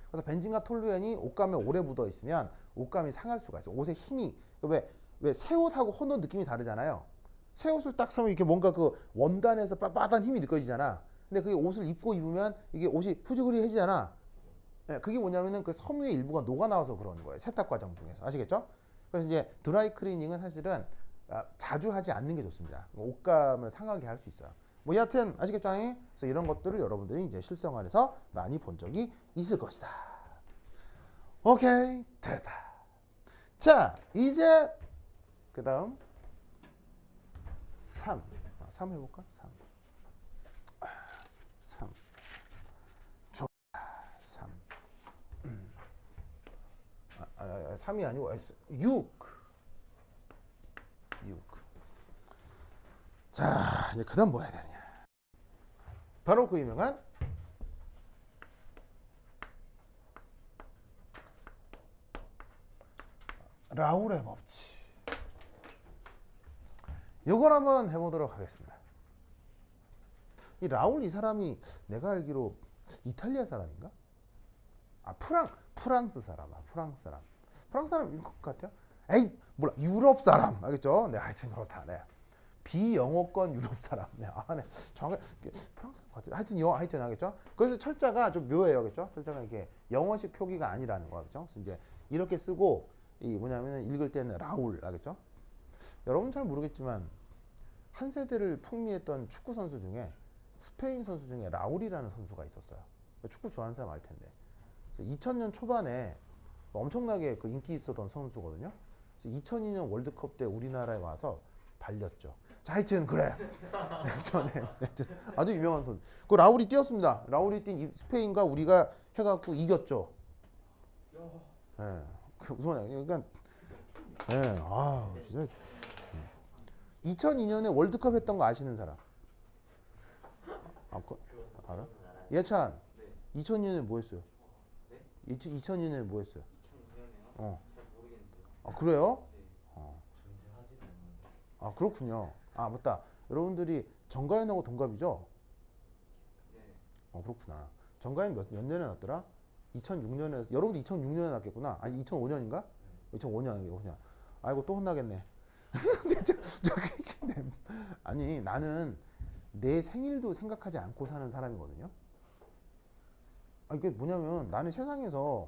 A: 그래서 벤진과 톨루엔이 옷감에 오래 묻어 있으면 옷감이 상할 수가 있어요. 옷에 힘이, 왜 새 옷하고 헌옷 느낌이 다르잖아요. 새 옷을 딱 사면 이렇게 뭔가 그 원단에서 빳빳한 힘이 느껴지잖아. 근데 그게 옷을 입고 입으면 이게 옷이 푸지그리해지잖아. 예, 그게 뭐냐면은 그 섬유의 일부가 녹아 나와서 그러는 거예요. 세탁 과정 중에서. 아시겠죠? 그래서 이제 드라이 클리닝은 사실은 자주 하지 않는 게 좋습니다. 옷감을 상하게 할 수 있어요. 뭐 여하튼 아시겠죠? 그래서 이런 것들을 여러분들이 이제 실생활에서 많이 본 적이 있을 것이다. 오케이, 됐다. 자, 이제 그 다음 3. 3 해볼까? 3. 좋아. 3. 3이 아니고 6. 자, 이제 그 다음 뭐 해야 되느냐. 바로 그 유명한 라울의 법칙. 이걸 한번 해보도록 하겠습니다. 이 라울 이 사람이 내가 알기로 이탈리아 사람인가? 아 프랑스 사람. 프랑스 사람인 것 같아요. 에이 몰라 유럽 사람 알겠죠? 네 하여튼 그렇다. 네. 비영어권 유럽 사람. 네, 네. 정확히 프랑스 같아요. 하여튼 알겠죠? 그래서 철자가 좀 묘해요, 알겠죠? 철자가 이게 영어식 표기가 아니라는 거 알겠죠? 그래서 이제 이렇게 쓰고 이 뭐냐면은 읽을 때는 라울 알겠죠? 여러분 잘 모르겠지만 한 세대를 풍미했던 축구 선수 중에 스페인 선수 중에 라울이라는 선수가 있었어요. 축구 좋아하는 사람 알 텐데 2000년 초반에 엄청나게 그 인기 있었던 선수거든요. 2002년 월드컵 때 우리나라에 와서 발렸죠. 자, 하여튼 그래. 아주 유명한 선수. 그 라울이 뛰었습니다. 라울이 뛴 스페인과 우리가 해갖고 이겼죠. 예. 그 무슨 말이야? 그러니까 예. 아, 진짜. 2002년에 월드컵 했던 거 아시는 사람? 알아? 예찬. 2002년에 뭐 했어요? 2002년에 뭐 했어요?
C: 2009년에요? 잘 모르겠는데요.
A: 아, 그래요?
B: 존재하지도 않는데.
A: 아, 그렇군요. 아, 맞다. 여러분들이 정가연하고 동갑이죠?
C: 네.
A: 그렇구나. 정가연 몇 년에 났더라? 2006년에, 여러분도 2006년에 났겠구나. 아니, 2005년인가? 2005년. 아이고, 또 혼나겠네. 아니, 나는 내 생일도 생각하지 않고 사는 사람이거든요. 아, 이게 뭐냐면 나는 세상에서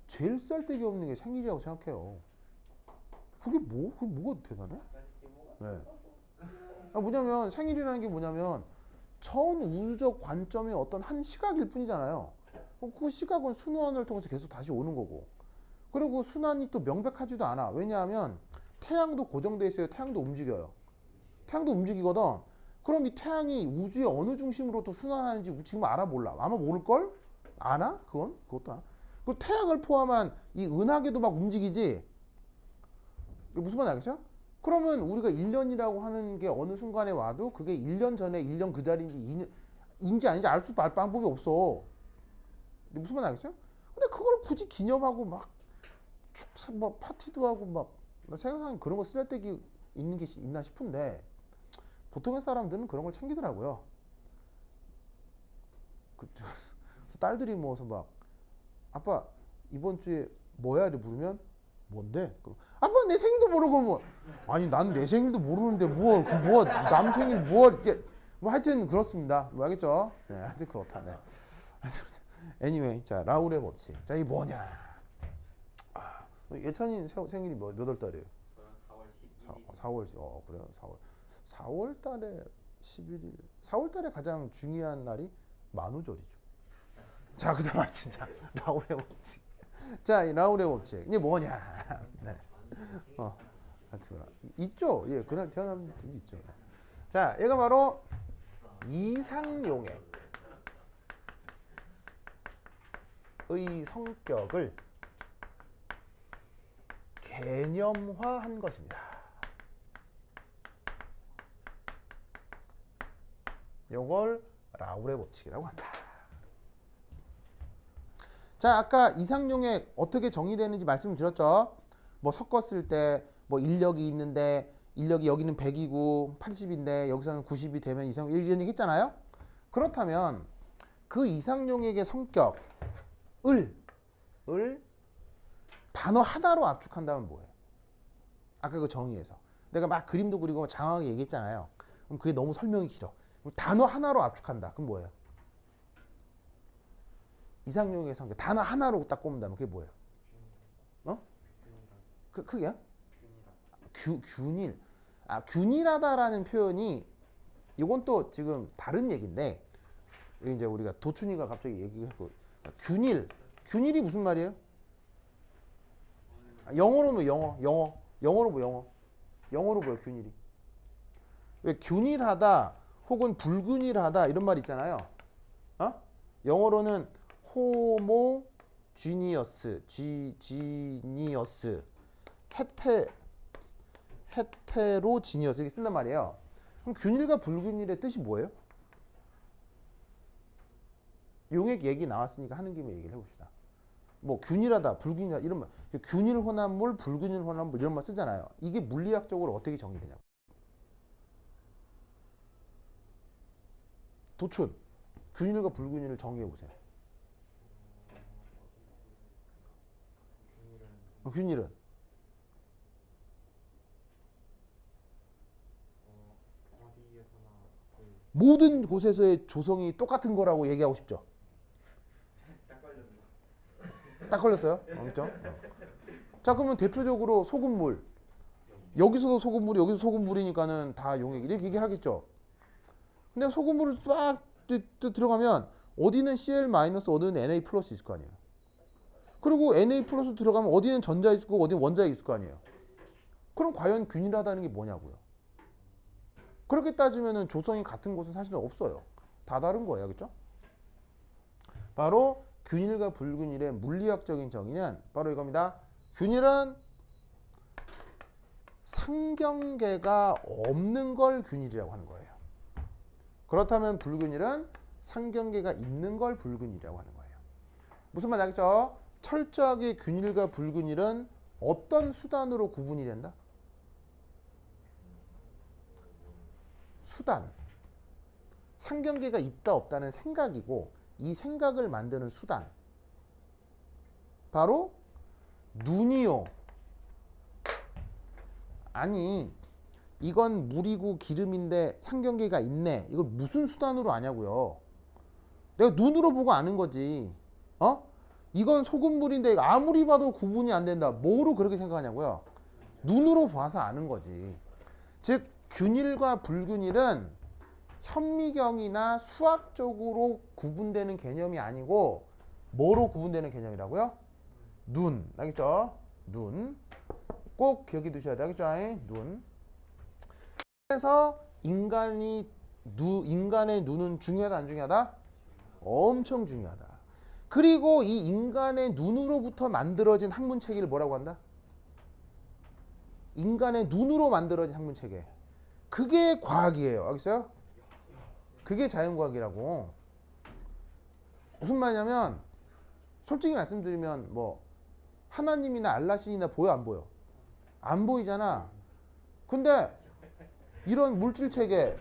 A: 제일 쓸데기 없는 게 생일이라고 생각해요. 그게 뭐가 대단해? 네. 뭐냐면 생일이라는 게 뭐냐면 처음 우주적 관점의 어떤 한 시각일 뿐이잖아요. 그 시각은 순환을 통해서 계속 다시 오는 거고. 그리고 순환이 또 명백하지도 않아. 왜냐하면 태양도 고정돼 있어요. 태양도 움직여요. 태양도 움직이거든. 그럼 이 태양이 우주의 어느 중심으로 또 순환하는지 지금 알아 몰라? 아마 모를걸? 아나? 그것도 알아. 그 태양을 포함한 이 은하계도 막 움직이지. 무슨 말인지 알겠어요? 그러면 우리가 1년이라고 하는 게 어느 순간에 와도 그게 1년 전에 1년 그 자리인지 인지 아닌지 알 수 방법이 없어. 무슨 말인지 알겠어요? 근데 그걸 굳이 기념하고 막 뭐 파티도 하고 막 나 생각하면 그런 거 쓰잘데기 있는 게 있나 싶은데 보통의 사람들은 그런 걸 챙기더라고요. 그래서 딸들이 모여서 막 아빠 이번 주에 뭐야? 이렇게 물으면 뭔데? 그럼, 아빠 내 생일도 모르고 뭐 아니 난 내 생일도 모르는데 남 생일 이게 뭐 하여튼 그렇습니다. 뭐 알겠죠? 네, 하여튼 그렇다. 네. anyway, 자 라울의 법칙. 자 이 뭐냐? 예찬이 생일이 몇 월 달이에요?
C: 저는 4월 11일.
A: 4월 그래요. 4월 달에 11일. 4월 달에 가장 중요한 날이 만우절이죠. 자, 그다음 진짜 라울의 법칙. 자, 이 라울의 법칙. 이게 뭐냐? 네. 하여튼 있죠. 예, 그날 태어난 분이 있죠. 자, 얘가 바로 이상용액의 성격을 개념화한 것입니다. 이걸 라울의 법칙이라고 한다. 자, 아까 이상용액 어떻게 정의되는지 말씀드렸죠. 뭐 섞었을 때 뭐 인력이 있는데 인력이 여기는 100이고 80인데 여기서는 90이 되면 이상 이런 얘기 했잖아요. 그렇다면 그 이상용액의 성격을 단어 하나로 압축한다면 뭐예요? 아까 그 정의에서 내가 막 그림도 그리고 장황하게 얘기했잖아요. 그럼 그게 너무 설명이 길어. 그럼 단어 하나로 압축한다. 그럼 뭐예요? 이상용의 성격. 단어 하나로 딱 꼽는다면 그게 뭐예요? 어? 크게요? 균일. 균일하다라는 표현이 이건 또 지금 다른 얘기인데 이제 우리가 도춘이가 갑자기 얘기했고 균일이 무슨 말이에요? 영어로 뭐 영어로 뭐 영어로 뭐요 균일이? 왜 균일하다 혹은 불균일하다 이런 말 있잖아요. 영어로는 호모지니어스, 지니어스, 헤테로지니어스 이렇게 쓴단 말이에요. 그럼 균일과 불균일의 뜻이 뭐예요? 용액 얘기 나왔으니까 하는 김에 얘기를 해봅시다. 뭐 균일하다, 불균일하다 이런 말, 균일 혼합물, 불균일 혼합물 이런 말 쓰잖아요. 이게 물리학적으로 어떻게 정의되냐고. 도춘, 균일과 불균일을 정의해 보세요. 균일은
B: 어디에서나 그
A: 모든 곳에서의 조성이 똑같은 거라고 얘기하고 싶죠. 딱 걸렸어요? 그렇죠? 자, 그러면 대표적으로 소금물. 여기서도 소금물이, 여기서 소금물이니까는 다 용액. 이렇게 얘기를 하겠죠. 근데 소금물을 딱 들어가면 어디는 Cl-, 어디는 Na+ 있을 거 아니에요. 그리고 Na+ 들어가면 어디는 전자 있을 거고 어디는 원자가 있을 거 아니에요. 그럼 과연 균일하다는 게 뭐냐고요. 그렇게 따지면은 조성이 같은 곳은 사실은 없어요. 다 다른 거예요. 그렇죠? 바로 균일과 불균일의 물리학적인 정의는 바로 이겁니다. 균일은 상경계가 없는 걸 균일이라고 하는 거예요. 그렇다면 불균일은 상경계가 있는 걸 불균일이라고 하는 거예요. 무슨 말 알겠죠? 철저하게 균일과 불균일은 어떤 수단으로 구분이 된다? 수단. 상경계가 있다 없다는 생각이고 이 생각을 만드는 수단. 바로 눈이요. 아니 이건 물이고 기름인데 상경계가 있네. 이걸 무슨 수단으로 아냐고요. 내가 눈으로 보고 아는 거지. 이건 소금물인데 아무리 봐도 구분이 안 된다. 뭐로 그렇게 생각하냐고요. 눈으로 봐서 아는 거지. 즉 균일과 불균일은 현미경이나 수학적으로 구분되는 개념이 아니고 뭐로 구분되는 개념이라고요? 눈. 알겠죠? 눈. 꼭 기억해 두셔야 돼요. 알겠죠? 눈. 그래서 인간의 눈은 중요하다 안 중요하다? 엄청 중요하다. 그리고 이 인간의 눈으로부터 만들어진 학문체계를 뭐라고 한다? 인간의 눈으로 만들어진 학문체계. 그게 과학이에요. 알겠어요? 그게 자연과학이라고. 무슨 말이냐면 솔직히 말씀드리면 뭐 하나님이나 알라신이나 보여 안 보여? 안 보이잖아. 근데 이런 물질체계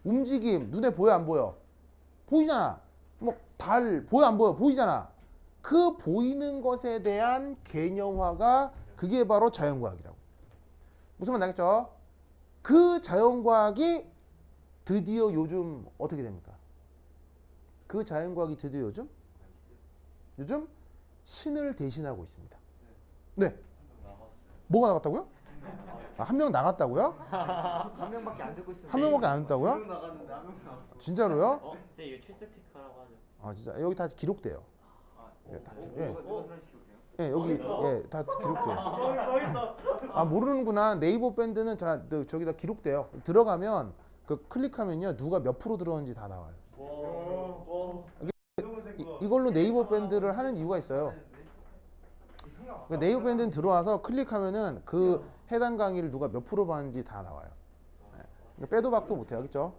A: 움직임 눈에 보여 안 보여? 보이잖아. 뭐 달 보여 안 보여? 보이잖아. 그 보이는 것에 대한 개념화가 그게 바로 자연과학이라고. 무슨 말 나겠죠? 그 자연과학이 드디어 요즘 어떻게 됩니까? 그 자연과학이 드디어 요즘 신을 대신하고 있습니다. 네. 뭐가 나갔다고요? 한 명 나갔다고요?
B: 한 명밖에 안 듣고 있으면
A: 한 명밖에 안 했다고요?
C: 나갔는데 한 명 나갔어.
A: 진짜로요?
C: 쌤 이거 출석 체크하라고 하죠.
A: 아 진짜 여기 다 기록돼요. 예, 다, 예.
C: 누가 소개시켜볼게요?
A: 예, 여기 다 기록돼요. 아 모르는구나. 네이버 밴드는 저기다 기록돼요. 들어가면 그 클릭하면요 누가 몇 프로 들어오는지 다 나와요. 이걸로 네이버 밴드를 하는 이유가 있어요. 그 네이버 밴드는 들어와서 클릭하면은 그 해당 강의를 누가 몇 프로 봤는지 다 나와요. 네. 빼도 박도 못해요. 알겠죠?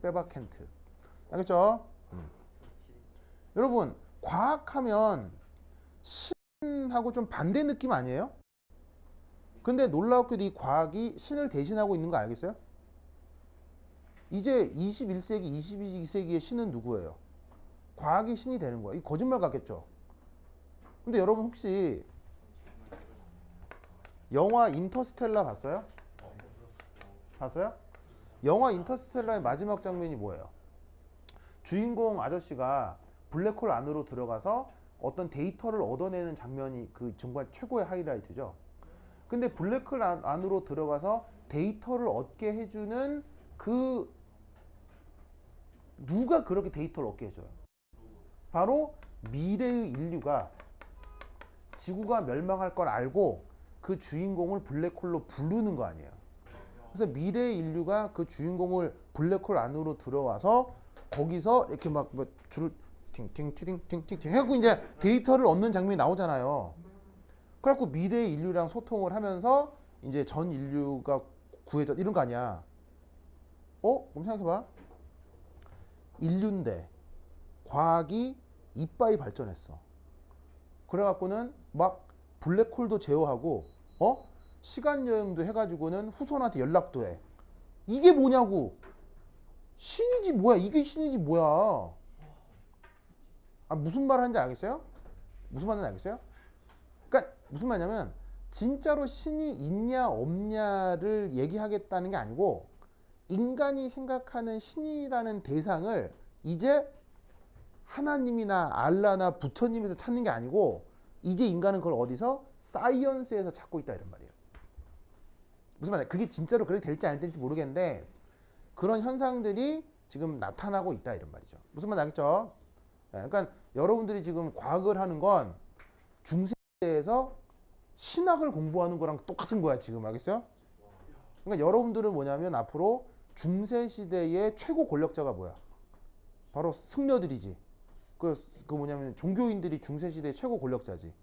A: 빼박 캔트. 알겠죠? 여러분 과학하면 신하고 좀 반대 느낌 아니에요? 근데 놀랍게도 이 과학이 신을 대신하고 있는 거 알겠어요? 이제 21세기, 22세기의 신은 누구예요? 과학이 신이 되는 거예요. 이 거짓말 같겠죠? 근데 여러분 혹시 영화 인터스텔라 봤어요? 봤어요? 영화 인터스텔라의 마지막 장면이 뭐예요? 주인공 아저씨가 블랙홀 안으로 들어가서 어떤 데이터를 얻어내는 장면이 그 정말 최고의 하이라이트죠. 근데 블랙홀 안으로 들어가서 데이터를 얻게 해주는 그 누가 그렇게 데이터를 얻게 해줘요? 바로 미래의 인류가 지구가 멸망할 걸 알고 그 주인공을 블랙홀로 부르는 거 아니에요. 그래서 미래의 인류가 그 주인공을 블랙홀 안으로 들어와서 거기서 이렇게 막 뭐 줄을 팅팅팅팅팅팅 해갖고 이제 데이터를 얻는 장면이 나오잖아요. 그래갖고 미래의 인류랑 소통을 하면서 이제 전 인류가 구해져 이런 거 아니야. 그럼 생각해봐. 인류인데 과학이 이빠이 발전했어. 그래갖고는 막 블랙홀도 제어하고 시간 여행도 해가지고는 후손한테 연락도 해. 이게 뭐냐고. 신이지 뭐야. 이게 신이지 뭐야. 무슨 말 하는지 알겠어요? 무슨 말인지 알겠어요? 그러니까 무슨 말이냐면 진짜로 신이 있냐 없냐를 얘기하겠다는 게 아니고 인간이 생각하는 신이라는 대상을 이제 하나님이나 알라나 부처님에서 찾는 게 아니고 이제 인간은 그걸 어디서? 사이언스에서 찾고 있다 이런 말이에요. 무슨 말이야? 그게 진짜로 그렇게 될지 안 될지 모르겠는데 그런 현상들이 지금 나타나고 있다 이런 말이죠. 무슨 말인지 알겠죠? 그러니까 여러분들이 지금 과학을 하는 건 중세시대에서 신학을 공부하는 거랑 똑같은 거야 지금. 알겠어요? 그러니까 여러분들은 뭐냐면 앞으로 중세시대의 최고 권력자가 뭐야? 바로 승려들이지. 그 뭐냐면 종교인들이 중세시대의 최고 권력자지.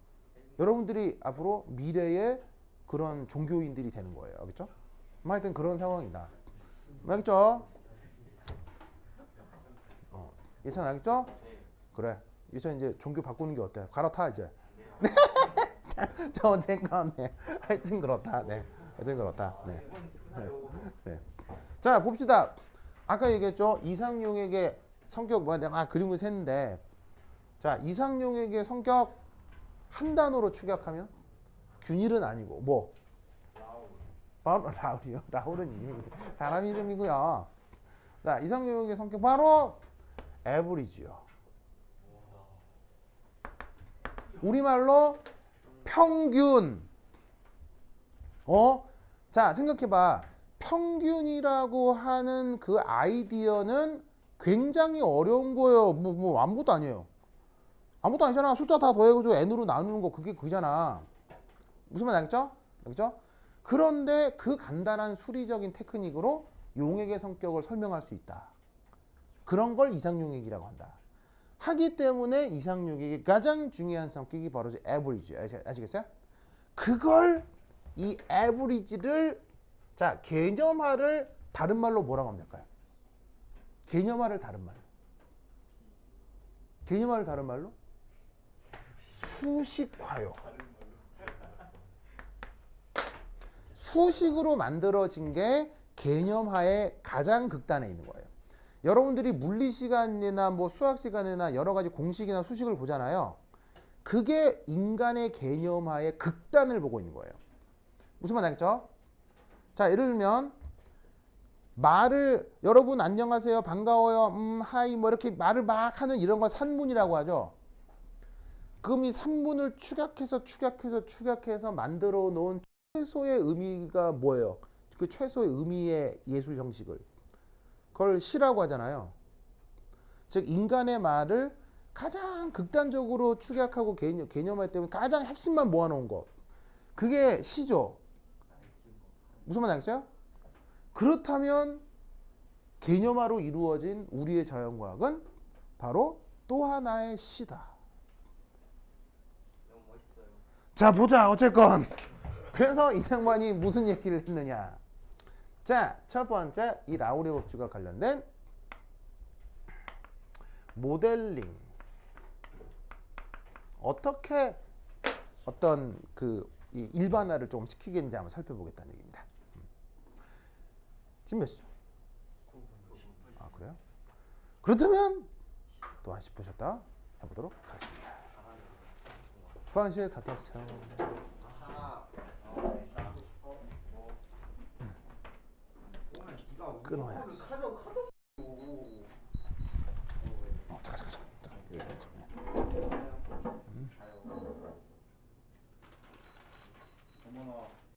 A: 여러분들이 앞으로 미래의 그런 종교인들이 되는 거예요. 알겠죠? 하여튼 그런 상황이다. 알겠죠? 예찬 알겠죠? 그래. 예찬 이제 종교 바꾸는 게 어때? 갈아타 이제. 저 언젠가 네. 하여튼 그렇다. 네. 하여튼 그렇다. 네. 네. 자 봅시다. 아까 얘기했죠. 이상용에게 성격 뭐야? 내가 막 그림을 셌는데 자 이상용에게 성격 한 단어로 축약하면 균일은 아니고 뭐? 바로 라울이요. 라울은 사람 이름이고요. 자 이상용에게 성격 바로 에브리지요. 우리말로 평균. 자 생각해봐. 평균이라고 하는 그 아이디어는 굉장히 어려운 거예요. 뭐 아무것도 아니에요. 아무것도 아니잖아. 숫자 다 더해가지고 n으로 나누는 거 그게 그잖아. 무슨 말 알겠죠? 알겠죠? 그런데 그 간단한 수리적인 테크닉으로 용액의 성격을 설명할 수 있다. 그런 걸 이상용액이라고 한다. 하기 때문에 이상용액의 가장 중요한 성격이 바로 average. 아시겠어요? 그걸 이 average를 자 개념화를 다른 말로 뭐라고 하면 될까요? 개념화를 다른 말로. 개념화를 다른 말로? 수식화요. 수식으로 만들어진 게 개념화의 가장 극단에 있는 거예요. 여러분들이 물리 시간이나 뭐 수학 시간이나 여러 가지 공식이나 수식을 보잖아요. 그게 인간의 개념화의 극단을 보고 있는 거예요. 무슨 말 알겠죠? 자, 예를 들면 말을 여러분 안녕하세요, 반가워요, 하이 뭐 이렇게 말을 막 하는 이런 걸 산문이라고 하죠. 그럼 이 산문을 축약해서 만들어 놓은 최소의 의미가 뭐예요? 그 최소의 의미의 예술 형식을 그걸 시라고 하잖아요. 즉 인간의 말을 가장 극단적으로 축약하고 개념화했기 때문에 가장 핵심만 모아놓은 거 그게 시죠. 무슨 말 알겠어요? 그렇다면 개념화로 이루어진 우리의 자연과학은 바로 또 하나의 시다.
C: 너무 멋있어요.
A: 자 보자. 어쨌건 그래서 이 양반이 무슨 얘기를 했느냐. 자, 첫 번째 이 라우리 법칙과 관련된 모델링. 어떻게 어떤 그 일반화를 좀 시키겠는지 한번 살펴보겠다는 얘기입니다. 지금 몇 시죠? 아 그래요? 그렇다면 또 한 10분 쉬었다 해보도록 하겠습니다. 화장실 갔다 오세요. 끊어야지.
B: 카드